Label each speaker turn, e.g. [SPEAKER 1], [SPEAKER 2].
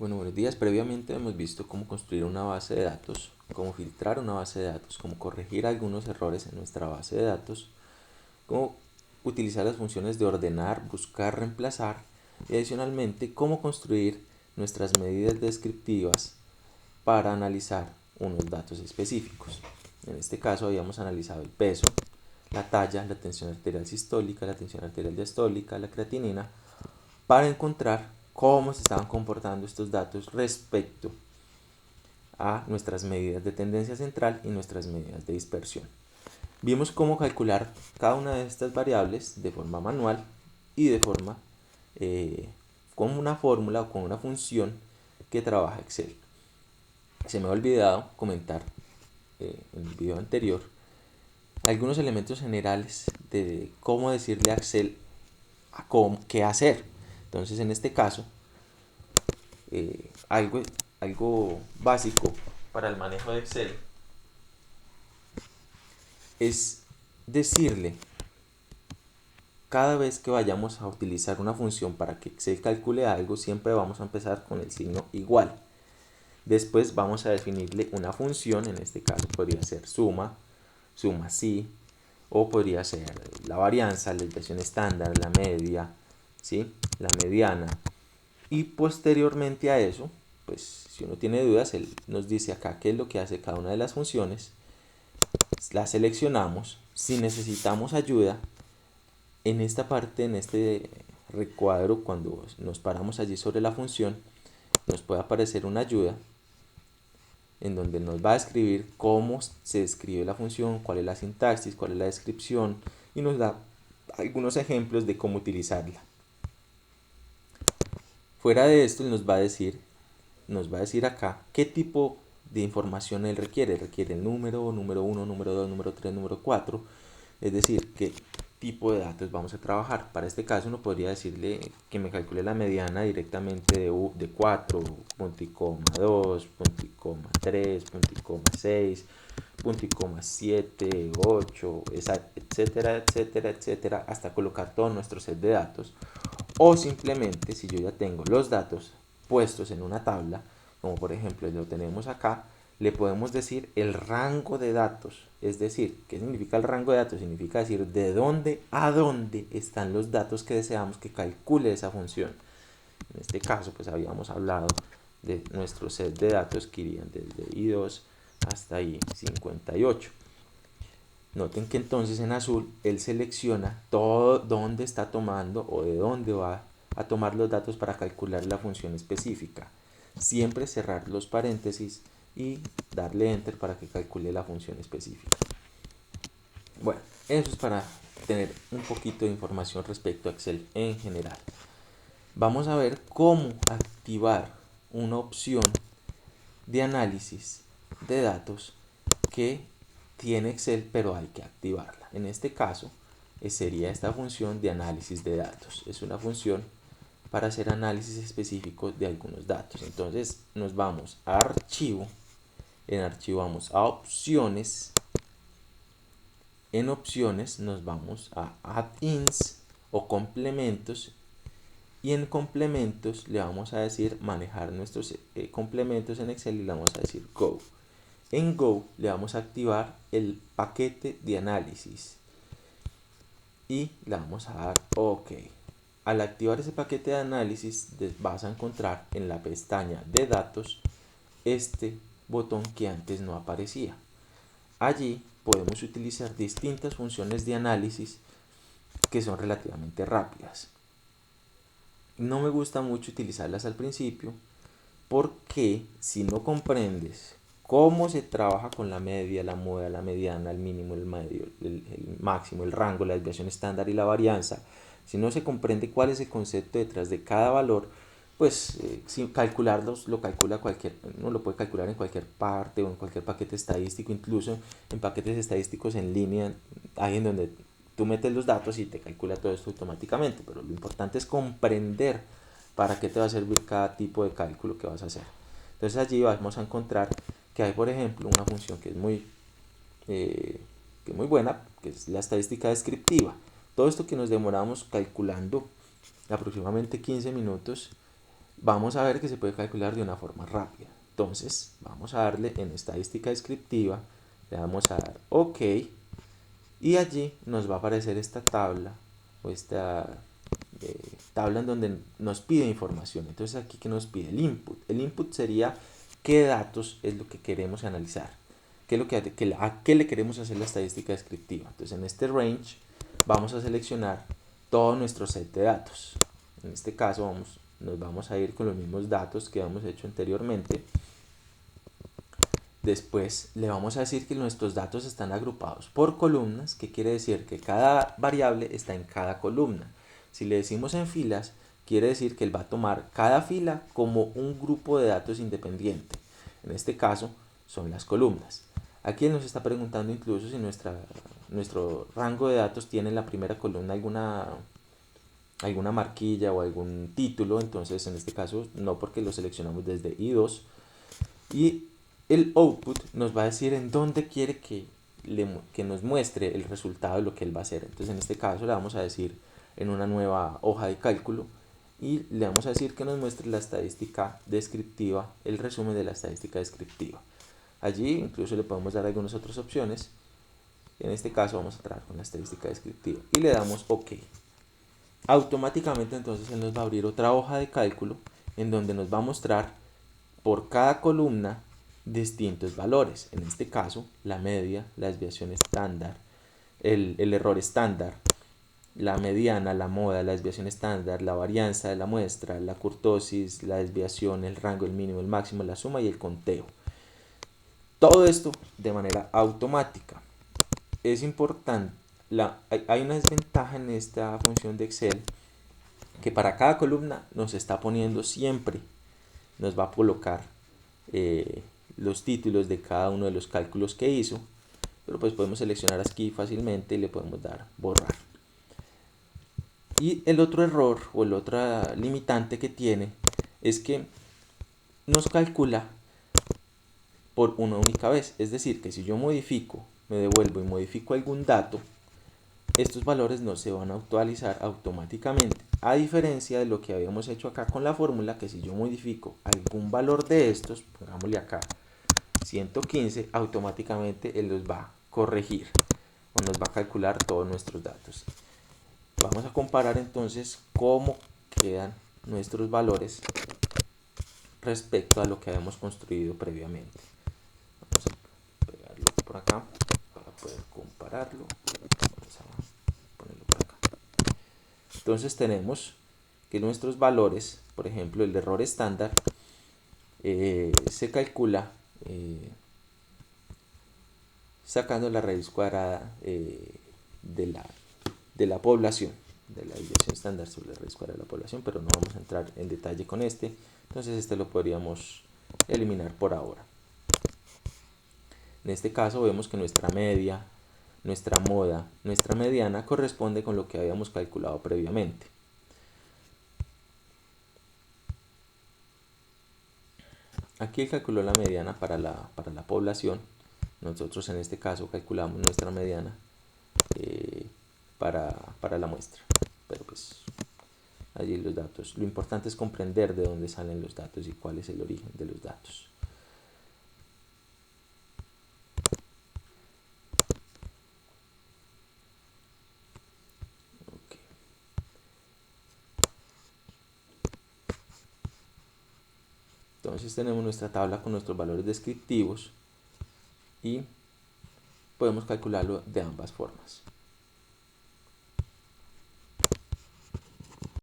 [SPEAKER 1] Bueno, buenos días. Previamente hemos visto cómo construir una base de datos, cómo filtrar una base de datos, cómo corregir algunos errores en nuestra base de datos, cómo utilizar las funciones de ordenar, buscar, reemplazar y adicionalmente cómo construir nuestras medidas descriptivas para analizar unos datos específicos. En este caso habíamos analizado el peso, la talla, la tensión arterial sistólica, la tensión arterial diastólica, la creatinina, para encontrar cómo se estaban comportando estos datos respecto a nuestras medidas de tendencia central y nuestras medidas de dispersión. Vimos cómo calcular cada una de estas variables de forma manual y de forma con una fórmula o con una función que trabaja Excel. Se me ha olvidado comentar en el video anterior algunos elementos generales de cómo decirle a Excel a qué hacer. Entonces, en este caso, algo básico para el manejo de Excel es decirle cada vez que vayamos a utilizar una función para que Excel calcule algo, siempre vamos a empezar con el signo igual. Después vamos a definirle una función, en este caso podría ser suma, suma sí, o podría ser la varianza, la desviación estándar, la media, ¿sí? La mediana. Y posteriormente a eso, pues si uno tiene dudas, él nos dice acá qué es lo que hace cada una de las funciones. La seleccionamos. Si necesitamos ayuda, en esta parte, en este recuadro, cuando nos paramos allí sobre la función, nos puede aparecer una ayuda en donde nos va a escribir cómo se escribe la función, cuál es la sintaxis, cuál es la descripción y nos da algunos ejemplos de cómo utilizarla. Fuera de esto, nos va a decir acá qué tipo de información él requiere. Requiere el número, número 1, número 2, número 3, número 4. Es decir, qué tipo de datos vamos a trabajar. Para este caso uno podría decirle que me calcule la mediana directamente de 4, punto y coma 2, punto y coma 3, punto y coma 6, punto y coma 7, 8, etcétera, etcétera, etcétera, hasta colocar todo nuestro set de datos. O simplemente, si yo ya tengo los datos puestos en una tabla, como por ejemplo lo tenemos acá, le podemos decir el rango de datos. Es decir, ¿qué significa el rango de datos? Significa decir de dónde a dónde están los datos que deseamos que calcule esa función. En este caso, pues habíamos hablado de nuestro set de datos que irían desde I2 hasta I58. Noten que entonces en azul él selecciona todo dónde está tomando o de dónde va a tomar los datos para calcular la función específica. Siempre cerrar los paréntesis y darle enter para que calcule la función específica. Bueno, eso es para tener un poquito de información respecto a Excel en general. Vamos a ver cómo activar una opción de análisis de datos que tiene Excel, pero hay que activarla. En este caso, sería esta función de análisis de datos. Es una función para hacer análisis específico de algunos datos. Entonces nos vamos a archivo, en archivo vamos a opciones, en opciones nos vamos a add-ins o complementos y en complementos le vamos a decir manejar nuestros complementos en Excel y le vamos a decir Go. En Go le vamos a activar el paquete de análisis y le vamos a dar OK. Al activar ese paquete de análisis vas a encontrar en la pestaña de datos este botón que antes no aparecía. Allí podemos utilizar distintas funciones de análisis que son relativamente rápidas. No me gusta mucho utilizarlas al principio porque si no comprendes cómo se trabaja con la media, la moda, la mediana, el mínimo, el medio, el máximo, el rango, la desviación estándar y la varianza, si no se comprende cuál es el concepto detrás de cada valor, pues sin calcularlos lo calcula cualquier, uno lo puede calcular en cualquier parte o en cualquier paquete estadístico, incluso en paquetes estadísticos en línea, hay en donde tú metes los datos y te calcula todo esto automáticamente, pero lo importante es comprender para qué te va a servir cada tipo de cálculo que vas a hacer. Entonces allí vamos a encontrar que hay, por ejemplo, una función que es muy buena, que es la estadística descriptiva. Todo esto que nos demoramos calculando aproximadamente 15 minutos, vamos a ver que se puede calcular de una forma rápida. Entonces, vamos a darle en estadística descriptiva, le vamos a dar OK y allí nos va a aparecer esta tabla o esta tabla en donde nos pide información. Entonces aquí que nos pide el input. El input sería qué datos es lo que queremos analizar, qué es lo a qué le queremos hacer la estadística descriptiva. Entonces en este range vamos a seleccionar todo nuestro set de datos. En este caso nos vamos a ir con los mismos datos que habíamos hecho anteriormente. Después le vamos a decir que nuestros datos están agrupados por columnas, que quiere decir que cada variable está en cada columna. Si le decimos en filas, quiere decir que él va a tomar cada fila como un grupo de datos independiente. En este caso son las columnas. Aquí él nos está preguntando incluso si nuestro rango de datos tiene en la primera columna alguna marquilla o algún título. Entonces en este caso no, porque lo seleccionamos desde I2. Y el output nos va a decir en dónde quiere que nos muestre el resultado de lo que él va a hacer. Entonces en este caso le vamos a decir en una nueva hoja de cálculo y le vamos a decir que nos muestre la estadística descriptiva, el resumen de la estadística descriptiva. Allí incluso le podemos dar algunas otras opciones. En este caso vamos a trabajar con la estadística descriptiva y le damos OK. Automáticamente entonces él nos va a abrir otra hoja de cálculo en donde nos va a mostrar por cada columna distintos valores. En este caso, la media, la desviación estándar, el error estándar, la mediana, la moda, la desviación estándar, la varianza de la muestra, la kurtosis, la desviación, el rango, el mínimo, el máximo, la suma y el conteo. Todo esto de manera automática. Es importante, hay una desventaja en esta función de Excel, que para cada columna nos está poniendo siempre, nos va a colocar los títulos de cada uno de los cálculos que hizo, pero pues podemos seleccionar aquí fácilmente y le podemos dar borrar. Y el otro error o el otro limitante que tiene es que nos calcula por una única vez, es decir, que si yo modifico, me devuelvo y modifico algún dato, estos valores no se van a actualizar automáticamente, a diferencia de lo que habíamos hecho acá con la fórmula, que si yo modifico algún valor de estos, pongámosle acá 115, automáticamente él los va a corregir o nos va a calcular todos nuestros datos. Vamos a comparar entonces cómo quedan nuestros valores respecto a lo que habíamos construido previamente. Vamos a pegarlo por acá para poder compararlo. Vamos a ponerlo por acá. Entonces tenemos que nuestros valores, por ejemplo el error estándar, se calcula sacando la raíz cuadrada de la población, de la desviación estándar sobre la raíz cuadrada de la población, pero no vamos a entrar en detalle con este. Entonces este lo podríamos eliminar por ahora. En este caso vemos que nuestra media, nuestra moda, nuestra mediana corresponde con lo que habíamos calculado previamente. Aquí él calculó la mediana para la población. Nosotros en este caso calculamos nuestra mediana para la muestra. Pero pues allí los datos. Lo importante es comprender de dónde salen los datos y cuál es el origen de los datos. Okay. Entonces tenemos nuestra tabla con nuestros valores descriptivos y podemos calcularlo de ambas formas.